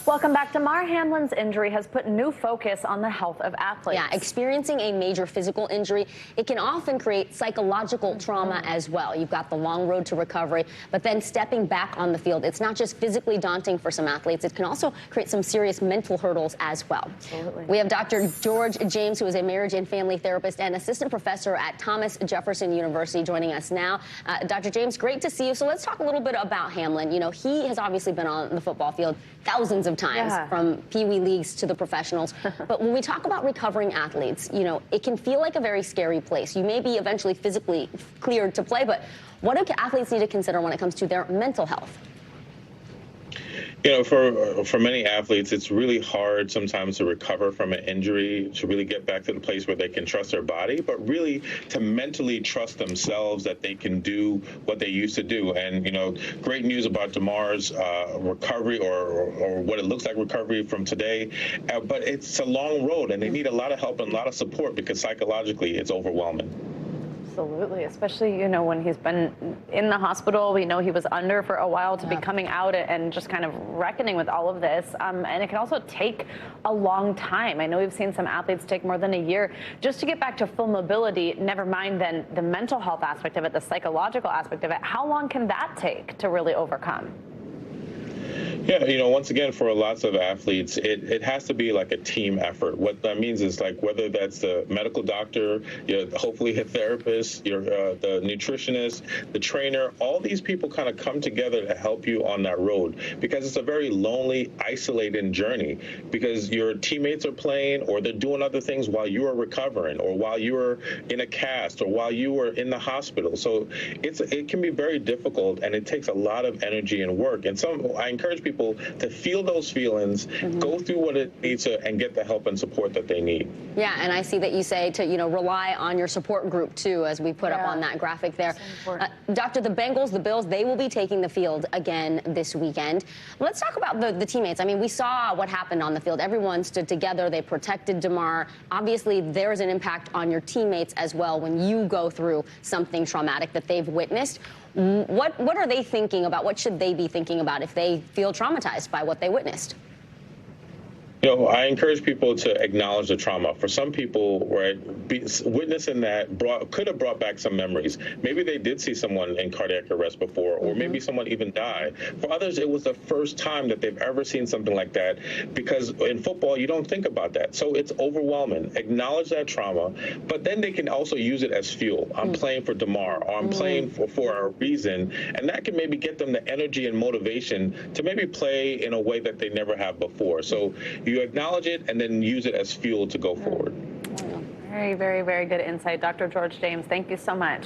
Welcome back. Damar Hamlin's injury has put new focus on the health of athletes. Yeah, experiencing a major physical injury, it can often create psychological trauma as well. You've got the long road to recovery, but then stepping back on the field, it's not just physically daunting for some athletes, it can also create some serious mental hurdles as well. Absolutely. We have Dr. George James, who is a marriage and family therapist and assistant professor at Thomas Jefferson University, joining us now. Dr. James, great to see you. So let's talk a little bit about Hamlin. You know, he has obviously been on the football field thousands of times, from Pee Wee leagues to the professionals. But when we talk about recovering athletes, you know, it can feel like a very scary place. You may be eventually physically cleared to play, but what do athletes need to consider when it comes to their mental health? You know, for many athletes, it's really hard sometimes to recover from an injury, to really get back to the place where they can trust their body, but really to mentally trust themselves that they can do what they used to do. And, you know, great news about Damar's recovery or what it looks like recovery from today. But it's a long road, and they need a lot of help and a lot of support because psychologically it's overwhelming. Absolutely, especially, you know, when he's been in the hospital. We know he was under for a while to be coming out and just kind of reckoning with all of this. And it can also take a long time. I know we've seen some athletes take more than a year just to get back to full mobility, never mind then the mental health aspect of it, the psychological aspect of it. How long can that take to really overcome? Yeah, you know, once again, for lots of athletes, it has to be like a team effort. What that means is, like, whether that's the medical doctor, hopefully a therapist, the nutritionist, the trainer, all these people kind of come together to help you on that road, because it's a very lonely, isolated journey, because your teammates are playing or they're doing other things while you are recovering, or while you are in a cast, or while you are in the hospital. So it can be very difficult, and it takes a lot of energy and work. And I encourage people to feel those feelings, go through what it needs to, and get the help and support that they need. Yeah, and I see that you say to, you know, rely on your support group too, as we put up on that graphic there. Doctor, the Bengals, the Bills, they will be taking the field again this weekend. Let's talk about the teammates. I mean, we saw what happened on the field. Everyone stood together. They protected Damar. Obviously, there's an impact on your teammates as well when you go through something traumatic that they've witnessed. What are they thinking about? What should they be thinking about if they feel traumatized by what they witnessed? You know, I encourage people to acknowledge the trauma. For some people, right, witnessing that could have brought back some memories. Maybe they did see someone in cardiac arrest before, or maybe someone even died. For others, it was the first time that they've ever seen something like that, because in football, you don't think about that. So it's overwhelming. Acknowledge that trauma, but then they can also use it as fuel. I'm playing for Damar, or I'm playing for a reason, and that can maybe get them the energy and motivation to maybe play in a way that they never have before. So you acknowledge it and then use it as fuel to go forward. Very, very, very good insight. Dr. George James, thank you so much.